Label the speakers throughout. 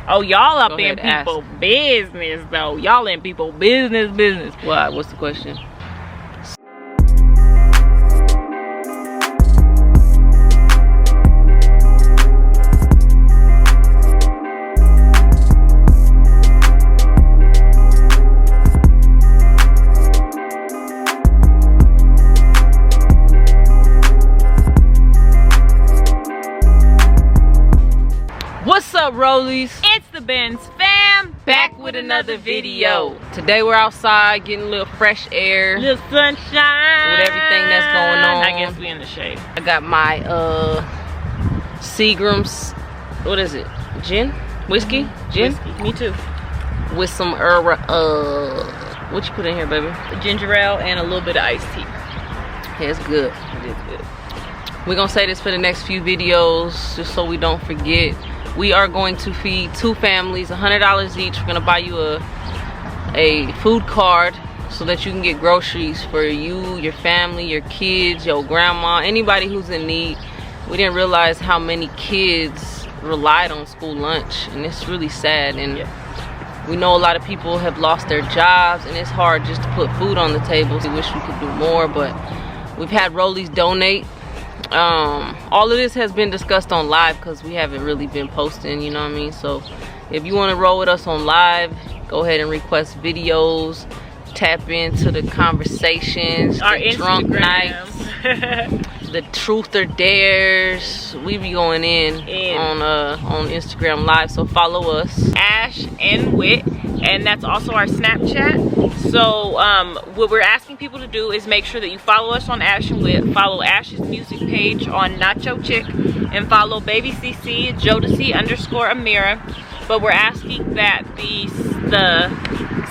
Speaker 1: Oh, y'all up in people business though. Y'all in people business.
Speaker 2: What? What's the question? What's up, Rollies?
Speaker 1: It's the BENNSFAM back with another video.
Speaker 2: Today we're outside getting a little fresh air,
Speaker 1: little sunshine
Speaker 2: with everything that's going on.
Speaker 1: I guess we in the shade.
Speaker 2: I got my Seagram's, what is it? Gin? Whiskey? Gin?
Speaker 1: Whiskey. Me too.
Speaker 2: With some what you put in here, baby?
Speaker 1: Ginger ale and a little bit of iced tea.
Speaker 2: Yeah, it's good.
Speaker 1: It is good. We're
Speaker 2: gonna say this for the next few videos, just so we don't forget. We are going to feed 2 families, $100 each. We're gonna buy you a food card so that you can get groceries for you, your family, your kids, your grandma, anybody who's in need. We didn't realize how many kids relied on school lunch, and it's really sad. And we know a lot of people have lost their jobs, and it's hard just to put food on the table. We wish we could do more, but we've had Rollies donate. All of this has been discussed on live because we haven't really been posting, you know what I mean? So if you want to roll with us on live, go ahead and request videos, tap into the conversations,
Speaker 1: our
Speaker 2: the drunk nights, the truth or dares. We be going in on Instagram live, so follow us,
Speaker 1: Ash and Wit, and that's also our Snapchat. So what we're asking people to do is make sure that you follow us on Ash and Wit, follow Ash's music page on NottYoChicc, and follow Baby CC Jodeci_Amira. But we're asking that the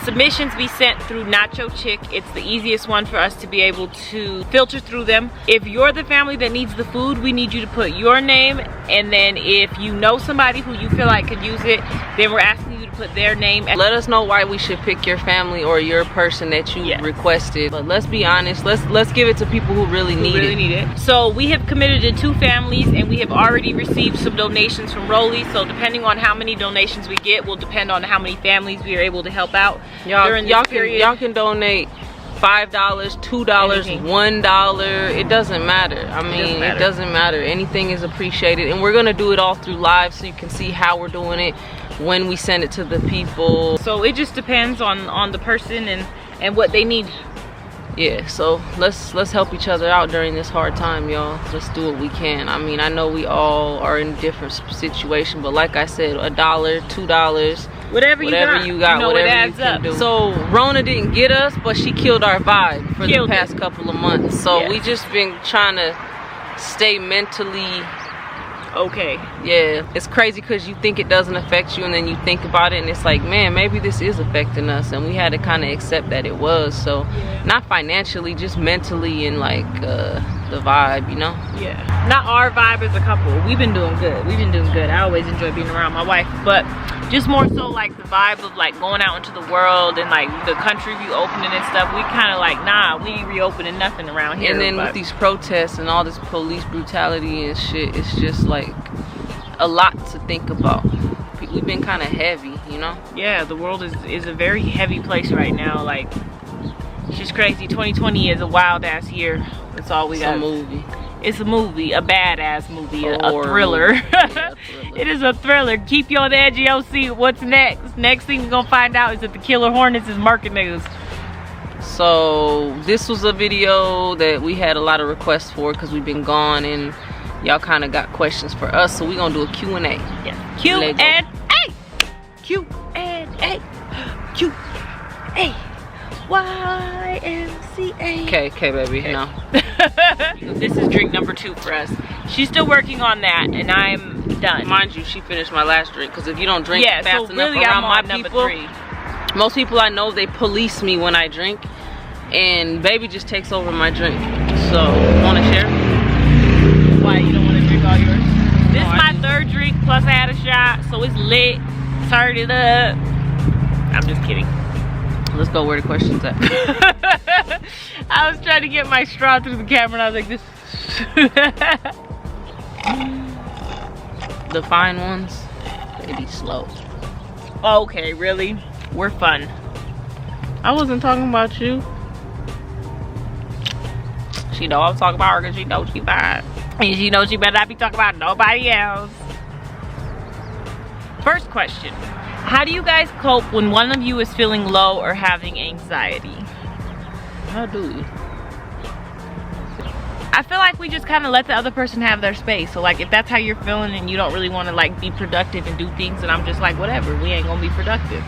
Speaker 1: submissions be sent through NottYoChicc. It's the easiest one for us to be able to filter through them. If you're the family that needs the food, we need you to put your name, and then if you know somebody who you feel like could use it, then we're asking you to put their name.
Speaker 2: Let us know why we should pick your family or your person that you requested. But let's be honest, let's give it to people who really need it.
Speaker 1: So we have committed to 2 families, and we have already received some donations from Rollies. So depending on how many donations we get will depend on how many families we are able to help out during this period.
Speaker 2: Y'all can donate $5, $2, $1. It doesn't matter. I mean, it doesn't matter. Anything is appreciated, and we're gonna do it all through live so you can see how we're doing it when we send it to the people.
Speaker 1: So it just depends on the person and what they need.
Speaker 2: Yeah, so let's help each other out during this hard time, y'all. Let's do what we can. I mean, I know we all are in a different situation, but like I said, $1, $2, whatever you got,
Speaker 1: you know,
Speaker 2: whatever you can do. So Rona didn't get us, but she killed our vibe for the past couple of months. So we just been trying to stay mentally
Speaker 1: okay.
Speaker 2: Yeah, it's crazy because you think it doesn't affect you, and then you think about it and it's like, man, maybe this is affecting us, and we had to kind of accept that it was. So not financially, just mentally, and like the vibe, you know.
Speaker 1: Not our vibe as a couple. We've been doing good. I always enjoy being around my wife, but just more so like the vibe of like going out into the world and like the country reopening and stuff. We kind of like, nah, we ain't reopening nothing around here.
Speaker 2: And then with these protests and all this police brutality and shit, it's just like a lot to think about. We've been kind of heavy, you know.
Speaker 1: Yeah, the world is a very heavy place right now. Like, it's just crazy. 2020 is a wild ass year. That's all we got.
Speaker 2: It's a movie.
Speaker 1: It's a movie, a badass movie, a thriller. It is a thriller. Keep you on the edge of your seat. What's next? Next thing we're gonna find out is that the Killer Hornets is marking niggas.
Speaker 2: So this was a video that we had a lot of requests for because we've been gone, and y'all kind of got questions for us. So we're gonna do a Q&A.
Speaker 1: Yeah. Q&A. Q&A. Q&A. YMCA.
Speaker 2: Okay, baby, no.
Speaker 1: This is drink number 2 for us. She's still working on that, and I'm done.
Speaker 2: Mind you, she finished my last drink, because if you don't drink fast enough
Speaker 1: really
Speaker 2: around my
Speaker 1: number
Speaker 2: people,
Speaker 1: 3.
Speaker 2: Most people I know, they police me when I drink, and baby just takes over my drink. So, want to share?
Speaker 1: Why, you don't want to drink all yours? This is my 3rd drink, plus I had a shot, so it's lit. Turned it up. I'm just kidding.
Speaker 2: Let's go where the question's at.
Speaker 1: I was trying to get my straw through the camera, and I was like, this.
Speaker 2: The fine ones. It'd be slow.
Speaker 1: Okay, really? We're fun.
Speaker 2: I wasn't talking about you.
Speaker 1: She know I'm talking about her because she knows she fine. And she knows she better not be talking about nobody else. First question. How do you guys cope when one of you is feeling low or having anxiety?
Speaker 2: How do we?
Speaker 1: I feel like we just kind of let the other person have their space. So like if that's how you're feeling and you don't really want to like be productive and do things, and I'm just like, whatever, we ain't gonna be productive.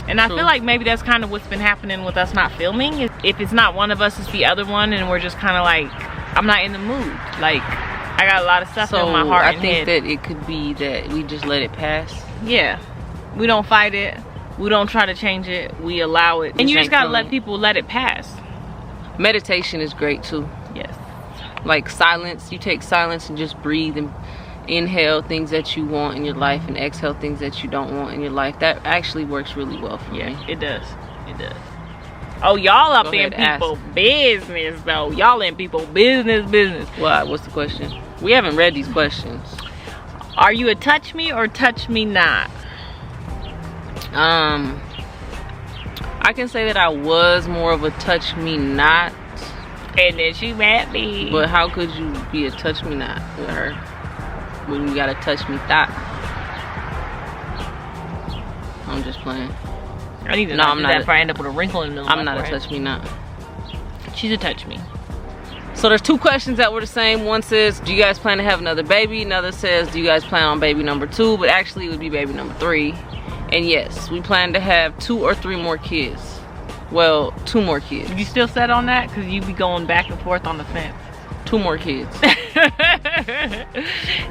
Speaker 1: And I feel like maybe that's kind of what's been happening with us not filming. If it's not one of us, it's the other one, and we're just kind of like, I'm not in the mood. Like, I got a lot of stuff in my heart and head.
Speaker 2: I think that it could be that we just let it pass.
Speaker 1: Yeah. We don't fight it. We don't try to change it. We allow it. And you just gotta let people let it pass.
Speaker 2: Meditation is great too.
Speaker 1: Yes.
Speaker 2: Like silence. You take silence and just breathe and inhale things that you want in your life and exhale things that you don't want in your life. That actually works really well for me.
Speaker 1: It does. It does. Oh, y'all up in people business though. Y'all in people business.
Speaker 2: What? What's the question? We haven't read these questions.
Speaker 1: Are you a touch me or touch me not?
Speaker 2: I can say that I was more of a touch me not.
Speaker 1: And then she met me.
Speaker 2: But how could you be a touch me not with her when you got a touch me thought? I'm just playing.
Speaker 1: I need to know that before I end up with a wrinkle in the middle.
Speaker 2: I'm not a touch me not.
Speaker 1: She's a touch me.
Speaker 2: So there's two questions that were the same. One says, do you guys plan to have another baby? Another says, do you guys plan on baby number 2? But actually it would be baby number 3. And yes, we plan to have 2 or 3 more kids. Well, 2 more kids.
Speaker 1: You still set on that? Because you be going back and forth on the fence.
Speaker 2: 2 more kids.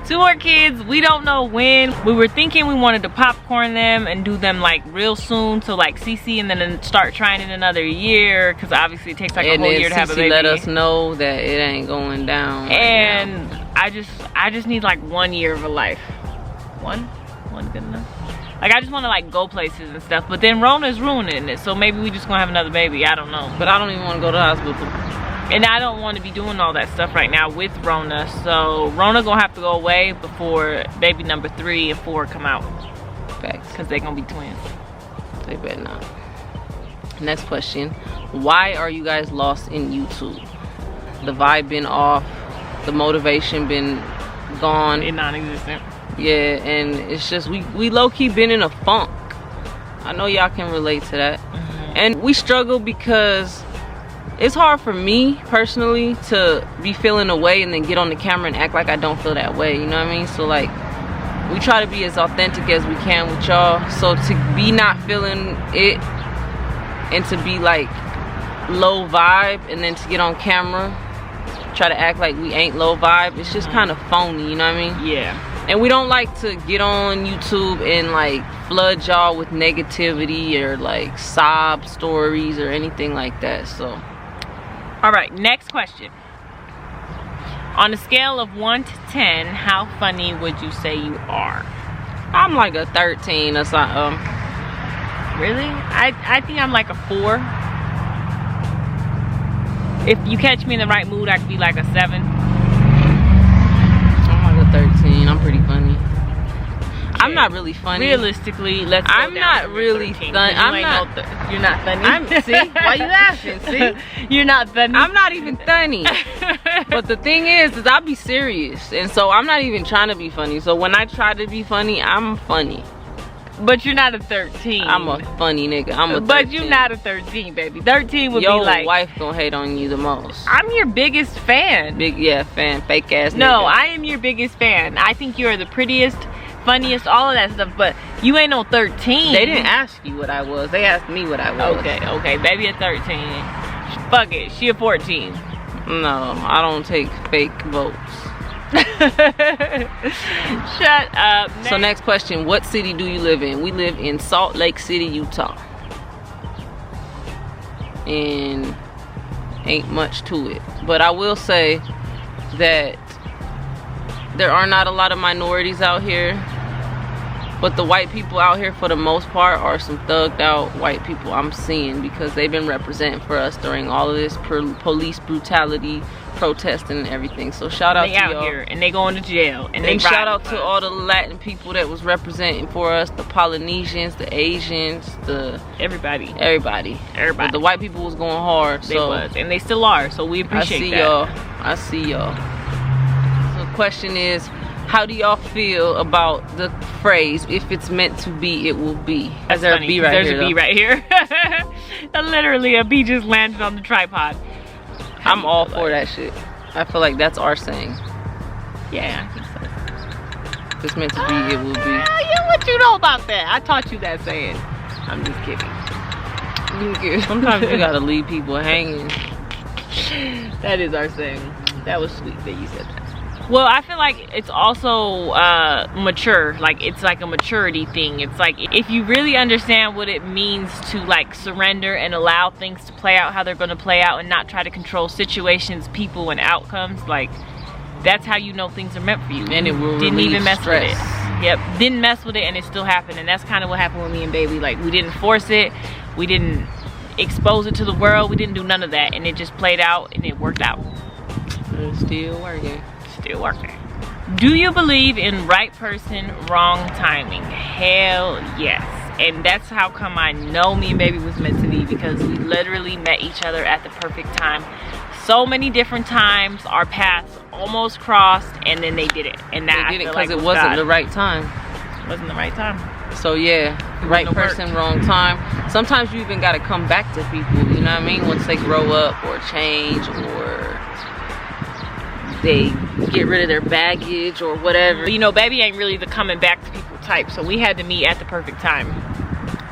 Speaker 1: 2 more kids. We don't know when. We were thinking we wanted to popcorn them and do them like real soon. So like CC, and then start trying in another year. Because obviously it takes like a whole year to have a baby.
Speaker 2: Let us know that it ain't going down.
Speaker 1: And right now. I just need like 1 year of a life. One good enough. Like I just want to like go places and stuff. But then Rona's ruining it. So maybe we just gonna have another baby. I don't know.
Speaker 2: But I don't even want to go to the hospital.
Speaker 1: And I don't want to be doing all that stuff right now with Rona. So Rona gonna have to go away before baby number 3 and 4 come out.
Speaker 2: Facts.
Speaker 1: Because they're gonna be twins.
Speaker 2: They better not. Next question. Why are you guys lost in YouTube? The vibe been off. The motivation been gone.
Speaker 1: It's non-existent.
Speaker 2: Yeah, and it's just we low-key been in a funk. I know y'all can relate to that. And we struggle because it's hard for me personally to be feeling a way and then get on the camera and act like I don't feel that way, you know what I mean? So like we try to be as authentic as we can with y'all. So to be not feeling it and to be like low vibe and then to get on camera try to act like we ain't low vibe, it's just kind of phony, you know what I mean?
Speaker 1: Yeah.
Speaker 2: And we don't like to get on YouTube and like flood y'all with negativity or like sob stories or anything like that. So
Speaker 1: all right, next question. On a scale of 1 to 10, how funny would you say you are?
Speaker 2: I'm like a 13 or something.
Speaker 1: Really? I think I'm like a 4. If you catch me in the right mood, I could be like a 7.
Speaker 2: I'm like a 13. I'm pretty funny. Okay. I'm not really funny.
Speaker 1: Realistically, let's go
Speaker 2: I'm not really funny. I'm not.
Speaker 1: You're not funny.
Speaker 2: See? Why you laughing? See?
Speaker 1: You're not funny.
Speaker 2: I'm not even funny. But the thing is I be serious, and so I'm not even trying to be funny. So when I try to be funny, I'm funny.
Speaker 1: But you're not a 13.
Speaker 2: I'm a funny nigga. I'm a 13.
Speaker 1: But you're not a 13, baby. 13 would be like...
Speaker 2: Your wife gonna hate on you the most.
Speaker 1: I'm your biggest fan.
Speaker 2: Fan. Fake ass nigga.
Speaker 1: No, I am your biggest fan. I think you're the prettiest, funniest, all of that stuff. But you ain't no 13.
Speaker 2: They didn't ask you what I was. They asked me what I was.
Speaker 1: Okay. Baby a 13. Fuck it. She a 14.
Speaker 2: No, I don't take fake votes.
Speaker 1: Shut up.
Speaker 2: So next question, what city do you live in? We live in Salt Lake City, Utah. And ain't much to it. But I will say that there are not a lot of minorities out here. But the white people out here, for the most part, are some thugged out white people I'm seeing, because they've been representing for us during all of this police brutality, protesting and everything. So shout out to
Speaker 1: out
Speaker 2: y'all.
Speaker 1: here and they going to jail and they
Speaker 2: shout out to all the Latin people that was representing for us, the Polynesians, the Asians, the
Speaker 1: everybody.
Speaker 2: But the white people was going hard.
Speaker 1: They was, and they still are. So we appreciate that.
Speaker 2: I see y'all. So the question is, how do y'all feel about the phrase, if it's meant to be, it will be?
Speaker 1: That's
Speaker 2: there
Speaker 1: funny,
Speaker 2: a bee right
Speaker 1: there's
Speaker 2: here?
Speaker 1: There's a bee right here. Literally, a bee just landed on the tripod.
Speaker 2: I'm all for that shit. I feel like that's our saying.
Speaker 1: Yeah, I think so.
Speaker 2: If it's meant to be, it will be.
Speaker 1: Yeah, what you know about that? I taught you that saying. I'm just kidding.
Speaker 2: Sometimes you gotta leave people hanging.
Speaker 1: That is our saying. That was sweet that you said that. Well, I feel like it's also mature. Like, it's like a maturity thing. It's like, if you really understand what it means to like surrender and allow things to play out how they're going to play out and not try to control situations, people, and outcomes, like, that's how you know things are meant for you.
Speaker 2: And it will
Speaker 1: didn't even mess
Speaker 2: stress.
Speaker 1: with it. Yep, didn't mess with it, and it still happened. And that's kind of what happened with me and baby. Like, we didn't force it, we didn't expose it to the world, we didn't do none of that, and it just played out and it worked out.
Speaker 2: It's still working.
Speaker 1: Still working. Do you believe in right person, wrong timing? Hell yes. And that's how come I know me and baby was meant to be, because we literally met each other at the perfect time. So many different times our paths almost crossed, and then they did it. And that
Speaker 2: they did it because it wasn't the right time.
Speaker 1: It wasn't the right time.
Speaker 2: So yeah, right person, wrong time. Sometimes you even got to come back to people, you know what I mean? Once they grow up or change, or they get rid of their baggage or whatever.
Speaker 1: You know, baby ain't really the coming back to people type, so we had to meet at the perfect time.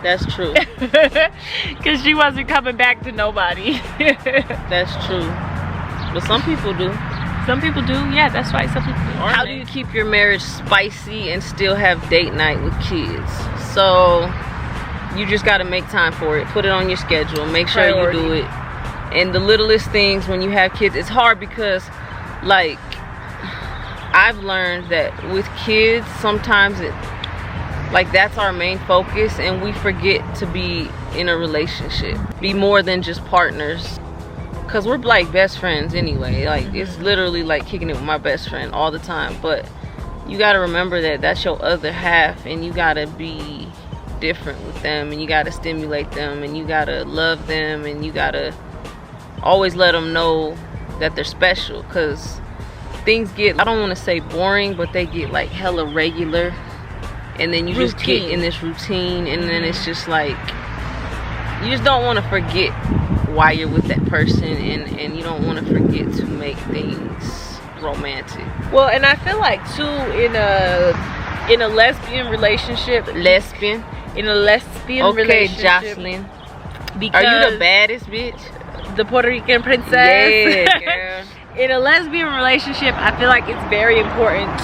Speaker 2: That's true.
Speaker 1: Because she wasn't coming back to nobody.
Speaker 2: That's true. But some people do.
Speaker 1: Some people do, yeah, that's right, some people do.
Speaker 2: How do you keep your marriage spicy and still have date night with kids? So you just got to make time for it. Put it on your schedule. Make sure you do it. And the littlest things when you have kids, it's hard because, like, I've learned that with kids, sometimes that's our main focus, and we forget to be in a relationship, be more than just partners, because we're like best friends anyway. Like, it's literally like kicking it with my best friend all the time. But you got to remember that that's your other half, and you got to be different with them, and you got to stimulate them, and you got to love them, and you got to always let them know that they're special, because things get, I don't want to say boring, but they get like hella regular, and then you just get in this routine, and then it's just like, you just don't want to forget why you're with that person, and you don't want to forget to make things romantic. Well, and I feel like too, in a lesbian relationship, relationship, Jocelyn,
Speaker 1: because
Speaker 2: are you the baddest bitch?
Speaker 1: The Puerto Rican princess.
Speaker 2: Yeah, girl.
Speaker 1: In a lesbian relationship, I feel like it's very important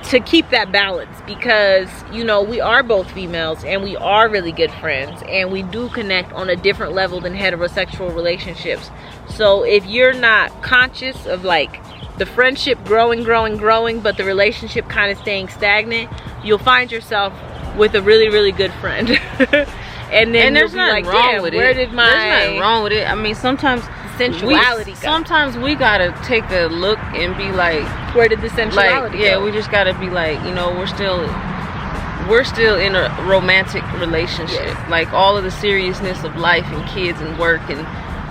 Speaker 1: to keep that balance, because, you know, we are both females and we are really good friends, and we do connect on a different level than heterosexual relationships. So if you're not conscious of like the friendship growing, but the relationship kind of staying stagnant, you'll find yourself with a really, really good friend. And then
Speaker 2: there's nothing wrong with it. There's nothing wrong with it. I mean, sometimes
Speaker 1: sensuality go?
Speaker 2: Sometimes we gotta take a look and be like,
Speaker 1: where did the sensuality go?
Speaker 2: We just gotta be like, you know, we're still in a romantic relationship. Yes. Like, all of the seriousness of life and kids and work and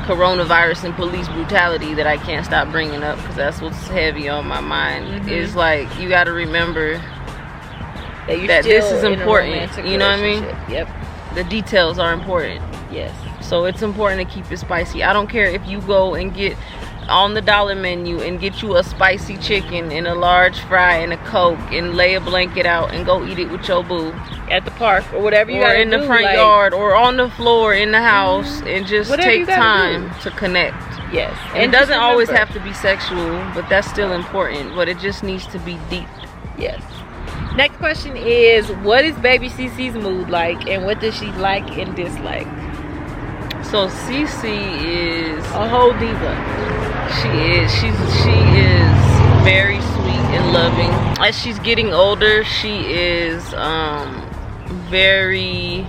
Speaker 2: coronavirus and police brutality that I can't stop bringing up, because that's what's heavy on my mind, is like, you gotta remember that this is important. You know what I mean?
Speaker 1: Yep.
Speaker 2: The details are important.
Speaker 1: Yes.
Speaker 2: So it's important to keep it spicy. I don't care if you go and get on the dollar menu and get you a spicy chicken and a large fry and a Coke and lay a blanket out and go eat it with your boo
Speaker 1: at the park or whatever you gotta do. Or in
Speaker 2: the front yard or on the floor in the house, and just take time to connect.
Speaker 1: Yes.
Speaker 2: And it doesn't always have to be sexual, but that's still important. But it just needs to be deep.
Speaker 1: Yes. Next question is, what is baby CC's mood like, and what does she like and dislike?
Speaker 2: So CC is
Speaker 1: a whole diva.
Speaker 2: She is very sweet and loving. As she's getting older, she is very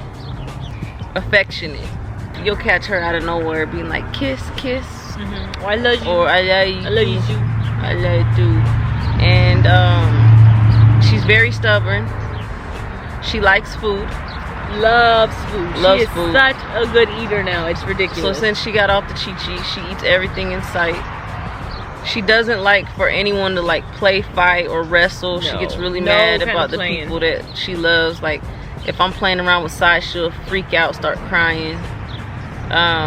Speaker 2: affectionate. You you'll catch her out of nowhere being like, kiss, kiss.
Speaker 1: Or I love you.
Speaker 2: Or I love you.
Speaker 1: I love you too.
Speaker 2: I love you too. And she's very stubborn. She likes food.
Speaker 1: Loves food.
Speaker 2: Loves
Speaker 1: she is
Speaker 2: food.
Speaker 1: Such a good eater now. It's ridiculous.
Speaker 2: So since she got off the chi-chi, she eats everything in sight. She doesn't like for anyone to like play, fight, or wrestle. She gets really mad about the people that she loves. Like if I'm playing around with Sai, she'll freak out, start crying.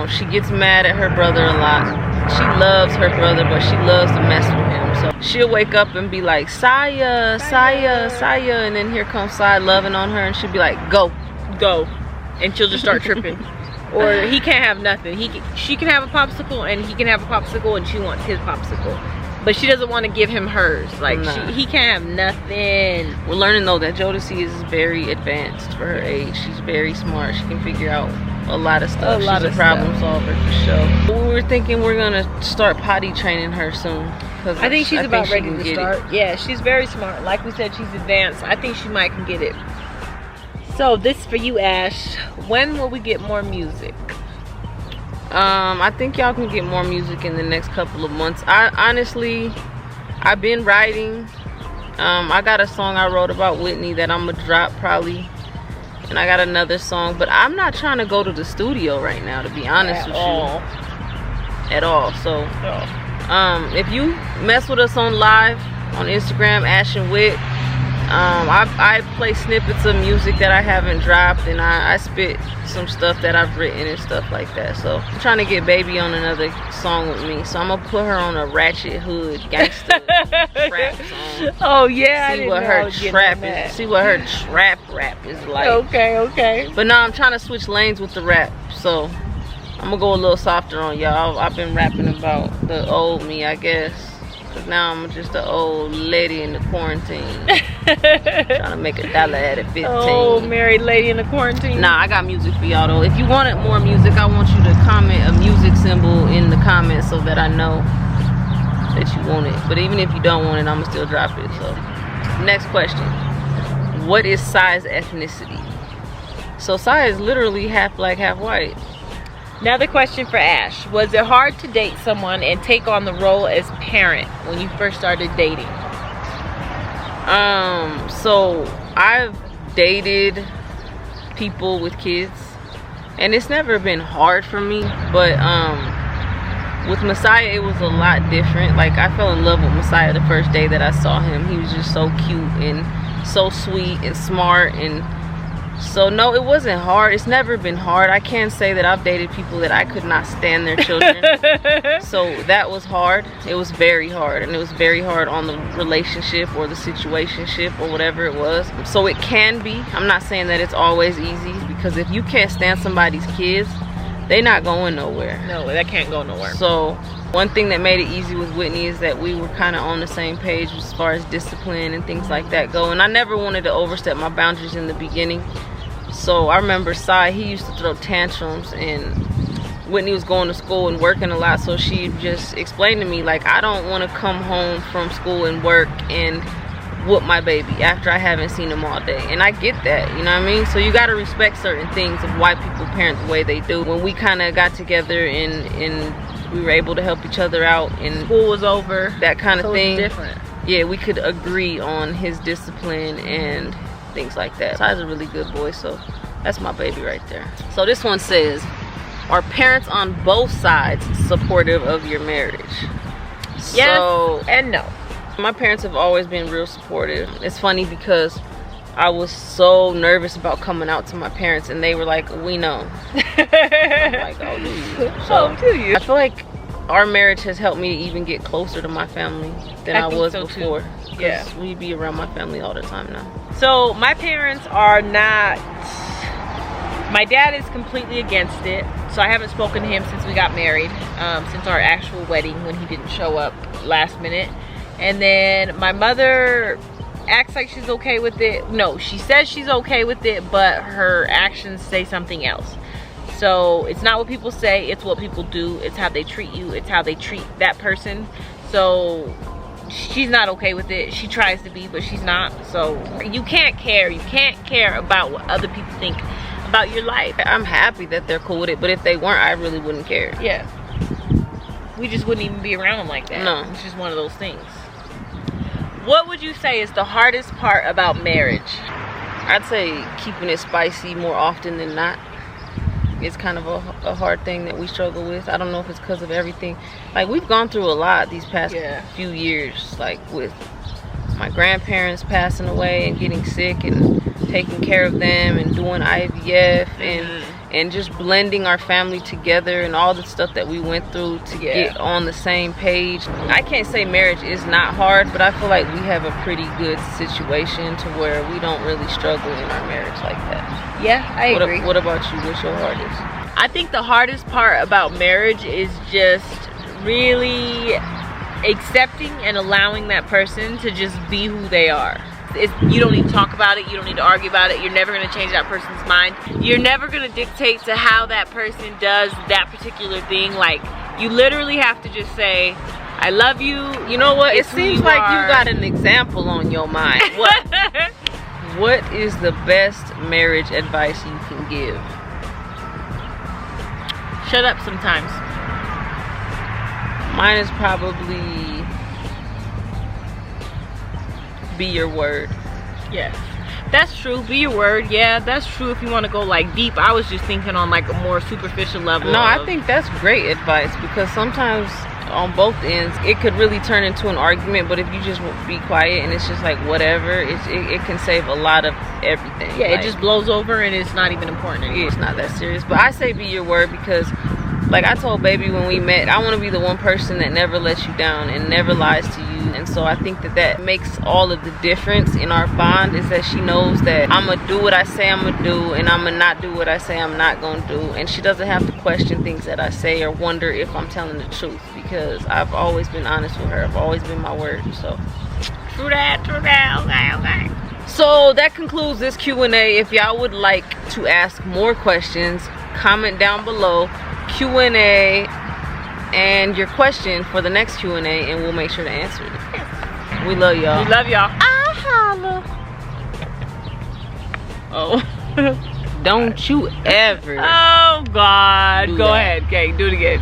Speaker 2: She gets mad at her brother a lot. She loves her brother, but she loves to mess with him. So she'll wake up and be like, Saya, Saya, Saya, and then here comes Sai loving on her, and she'll be like, go,
Speaker 1: and she'll just start tripping. Or he can't have nothing. She can have a popsicle, and he can have a popsicle, and she wants his popsicle, but she doesn't want to give him hers. Like he can't have nothing. We're
Speaker 2: learning though that Jodeci is very advanced for her age. She's very smart. She can figure out a lot of stuff. She's a problem solver for sure. We were thinking we're gonna start potty training her soon.
Speaker 1: I think she's about ready to start. Yeah, she's very smart. Like we said, she's advanced. I think she might can get it. So this for you, Ash. When will we get more music?
Speaker 2: I think y'all can get more music in the next couple of months. I've been writing. I got a song I wrote about Whitney that I'm gonna drop probably. And I got another song, but I'm not trying to go to the studio right now, to be honest with you. At all. So if you mess with us on live on Instagram, Ash and Wit, I play snippets of music that I haven't dropped, and I spit some stuff that I've written and stuff like that. So I'm trying to get Baby on another song with me, so I'm gonna put her on a ratchet hood gangster trap song.
Speaker 1: Oh yeah,
Speaker 2: see what her trap is. See what her trap rap is like.
Speaker 1: Okay.
Speaker 2: But now I'm trying to switch lanes with the rap, so I'm gonna go a little softer on y'all. I've been rapping about the old me, I guess. Cause now I'm just an old lady in the quarantine. Trying to make $1 out of 15.
Speaker 1: Oh, married lady in the quarantine.
Speaker 2: Nah, I got music for y'all though. If you wanted more music, I want you to comment a music symbol in the comments so that I know that you want it. But even if you don't want it, I'm gonna still drop it. So next question. What is Sai's ethnicity? So Sai is literally half black, half white.
Speaker 1: Another question for Ash. Was it hard to date someone and take on the role as parent when you first started dating?
Speaker 2: So I've dated people with kids, and it's never been hard for me, but with Messiah it was a lot different. Like I fell in love with Messiah the first day that I saw him. He was just so cute and so sweet and smart, and so no, it wasn't hard. It's never been hard. I can say that I've dated people that I could not stand their children. So that was hard. It was very hard, and it was very hard on the relationship or the situationship or whatever it was. So it can be. I'm not saying that it's always easy, because if you can't stand somebody's kids, they're not going nowhere.
Speaker 1: No, that can't go nowhere.
Speaker 2: So one thing that made it easy with Whitney is that we were kind of on the same page as far as discipline and things like that go. And I never wanted to overstep my boundaries in the beginning. So I remember Sai, he used to throw tantrums, and Whitney was going to school and working a lot. So she just explained to me, like, I don't want to come home from school and work and whoop my baby after I haven't seen him all day. And I get that, you know what I mean? So you got to respect certain things of why people parent the way they do. When we kind of got together and we were able to help each other out and
Speaker 1: school was over,
Speaker 2: that kind of
Speaker 1: so
Speaker 2: thing,
Speaker 1: it's different.
Speaker 2: Yeah, we could agree on his discipline and things like that. Sai's a really good boy, so that's my baby right there. So this one says, are parents on both sides supportive of your marriage?
Speaker 1: Yes and no.
Speaker 2: My parents have always been real supportive. It's funny because I was so nervous about coming out to my parents, and they were like, we know. I'm like, oh, do you? So,
Speaker 1: do you?
Speaker 2: I feel like our marriage has helped me to even get closer to my family than I was before.
Speaker 1: Yeah,
Speaker 2: we be around my family all the time now.
Speaker 1: So my parents are not, my dad is completely against it, so I haven't spoken to him since we got married, since our actual wedding, when he didn't show up last minute. And then my mother acts like she's okay with it. No, she says she's okay with it, but her actions say something else. So it's not what people say, it's what people do. It's how they treat you, it's how they treat that person. So she's not okay with it. She tries to be, but she's not. So you can't care about what other people think about your life.
Speaker 2: I'm happy that they're cool with it, but if they weren't, I really wouldn't care.
Speaker 1: Yeah. We just wouldn't even be around them like that.
Speaker 2: No.
Speaker 1: It's just one of those things. What would you say is the hardest part about marriage?
Speaker 2: I'd say keeping it spicy more often than not. It's kind of a hard thing that we struggle with. I don't know if it's because of everything. Like, we've gone through a lot these past few years, like with my grandparents passing away and getting sick and taking care of them and doing IVF and just blending our family together and all the stuff that we went through to get on the same page. I can't say marriage is not hard, but I feel like we have a pretty good situation to where we don't really struggle in our marriage like that.
Speaker 1: Yeah, I agree.
Speaker 2: What about you? What's your hardest?
Speaker 1: I think the hardest part about marriage is just really accepting and allowing that person to just be who they are. You don't need to talk about it. You don't need to argue about it. You're never going to change that person's mind. You're never going to dictate to how that person does that particular thing. Like, you literally have to just say, I love you.
Speaker 2: You know what? It
Speaker 1: It's
Speaker 2: seems
Speaker 1: who you
Speaker 2: like
Speaker 1: are.
Speaker 2: you got an example on your mind. What is the best marriage advice you can give?
Speaker 1: Shut up sometimes.
Speaker 2: Mine is probably be your word.
Speaker 1: Yes, that's true. Be your word. Yeah, that's true if you want to go like deep. I was just thinking on like a more superficial level.
Speaker 2: No, I think that's great advice, because sometimes on both ends it could really turn into an argument, but if you just be quiet and it's just like whatever, it can save a lot of everything.
Speaker 1: Yeah,
Speaker 2: like,
Speaker 1: it just blows over and it's not even important anymore.
Speaker 2: it's not that serious. But I say be your word because, like I told baby when we met, I want to be the one person that never lets you down and never lies to you. And so I think that makes all of the difference in our bond, is that she knows that I'm gonna do what I say I'm gonna do, and I'm gonna not do what I say I'm not gonna do. And she doesn't have to question things that I say or wonder if I'm telling the truth, because I've always been honest with her. I've always been my word. So
Speaker 1: True that. Okay.
Speaker 2: So that concludes this Q&A. If y'all would like to ask more questions, comment down below Q&A and your question for the next Q&A, and we'll make sure to answer it.
Speaker 1: Yes.
Speaker 2: We love y'all.
Speaker 1: We love y'all.
Speaker 2: I holla. Oh. Don't you ever.
Speaker 1: Oh God. Go
Speaker 2: that.
Speaker 1: ahead. Okay, do it again.